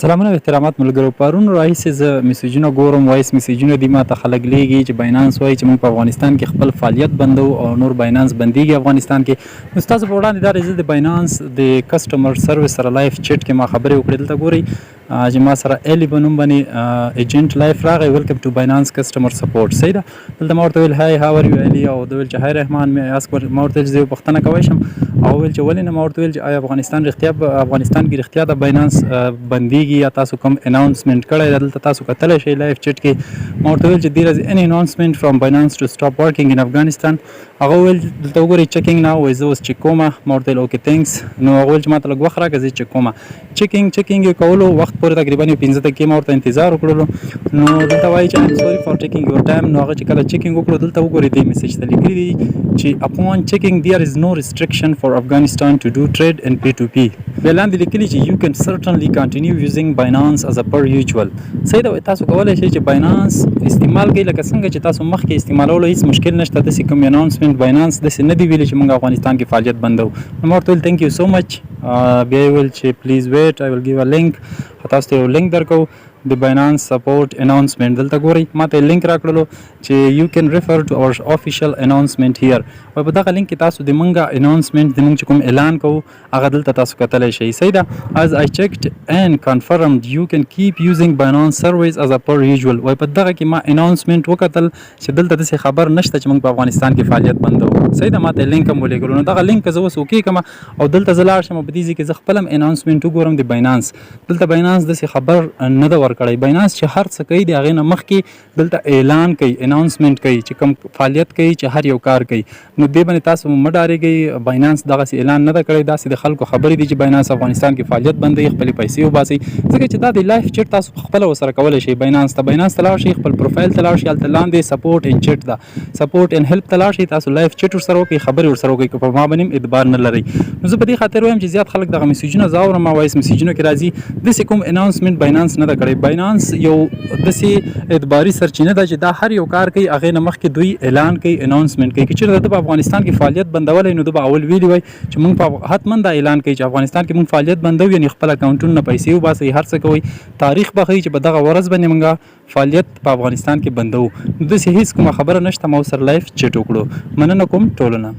سلامونه احترامات ملګرو پرون راهیسې زه میسیجونه ګورم وایس میسیجونه دي ماته خلک لیږي چې باینانس وایي چې موږ په افغانستان کې خپل فعالیت بندو او نور باینانس بندیږي افغانستان کې نو ستاسو په وړاندې دا زه د باینانس د کسټمر سروس سره لایف چیټ کې ما خبرې وکړې دلته ګورئ چې ما سره ایلی په نوم باندې ایجنټ لایف راغی ویلکم ټو باینانس کسټمر سپورټ صحیح ده دلته ما ورته ویل هاي هاو ار یو ایلی او د ویل چې هاي رحمان مې اسک ما ورته ویل چې زه پوښتنه کولی شم او ویل چې ولې نه ما ورته ویل چې آیا افغانستان کې رښتیا د باینانس بندیږي یا تاسو کوم اناونسمنت کړی ده دلته تاسو کتلی شئ لایف چیټ کې ما ورته ویل چې there is any announcement from Binance to stop working in Afghanistan هغه ویل دلته وګورئ چیکینګ ناو وایي زه اوس چیک کومه ما ورته ویل اوکې تھینکس نو هغه ویل چې ما ته لږ وخت راکړه زه چیک کومه چیکینګ یې کولو وخت پورې تقریبا یو 15 دقیقې ما ورته انتظار وکړلو نو دلته وایي چې I'm sorry for taking your time نو هغه چې کله چیکینګ وکړو دلته وګورئ دې میسیج ته لیکلي دي چې upon checking there is no restriction for Afghanistan to do trade and P2P بیا لاندې لیکلي چې you can certainly continue using Binance as a per usual صحیح ده تاسو کولی شئ چې باینانس استعمال کړئ لکه څنګه چې تاسو مخکې استعمالولو هیڅ مشکل نشته داسې کوم اناونسمنت باینانس داسې نه دي ویلي چې موږ افغانستان کې فعالیت بندو نو ما ورته ویل تھینک یو سو مچ بیا یې ویل چې پلیز ویټ آی ویل ګیو ا لینک تاسو ته یو لینک درکو د باینانس سپورټ اناونسمنت دلته ګورئ ما ته لینک راکړلو چې یو کین ریفر ټو اور افیشل اناونسمنت هیر او په دغه لینک کې تاسو د منګه اناونسمنت د موږ چې کوم اعلان کوو هغه دلته تاسو کتلی شئ صحیح ده as I checked and confirmed you can keep using Binance service as a per usual وای په دغه کې ما اناونسمنت وکتل چې دلته داسې خبر نشته چې موږ په افغانستان کې فعالیت بندو صحیح ده ما ته لینک هم ولیږلو نو دغه لینک زه اوس اوکې کړم او دلته زه لاړ شم په دې ځای کې زه خپل هم اناونسمنت وګورم د باینانس دلته باینانس داسې خبر نه ده ورکړی باینانس چې هر څه کوي د هغې نه مخکې دلته اعلان کوي اناونسمنت کوي چې کوم فعالیت کوي چې هر یو کار کوي نو دې باندې تاسو مه ډارېږئ باینانس دغسې اعلان نه ده کړی داسې د خلکو خبرې دي چې باینانس افغانستان کې فعالیت بندوي خپلې پیسې وباسئ ځکه چې دا د لایف چیټ تاسو پخپله ورسره کولی شئ باینانس ته لاړ شئ خپل پروفایل ته لاړ شئ هلته لاندې سپورټ اینډ چیټ ده سپورټ اینډ هیلپ ته لاړ شئ تاسو لایف چیټ ورسره وکړئ خبرې ورسره وکړئ که په ما باندې هم اعتبار نه لرئ نو زه په دې خاطر وایم چې زیات خلک دغه میسیجونه زه اورم وایس میسیجونو کې راځي داسې کوم اناونسمنت باینانس نه ده کړی باینانس یو داسې اعتباري سرچینه ده چې دا هر یو کار کوي هغې نه مخکې دوی اعلان کوي اناونسمنت کوي که چېرته ده په افغانستان کې فعالیت بندولی نو ده به اول ویلي وای چې موږ په حتما دا اعلان کوي چې افغانستان کې موږ فعالیت بندوو یعنې خپل اکاونټونو نه پیسې وباسئ هر څه کوئ تاریخ به ښیي چې په دغه ورځ باندې موږ فعالیت په افغانستان کې بندوو داسې هېڅ کومه خبره نشته ما ورسره لایف چیټ وکړو مننه کوم ټولو نه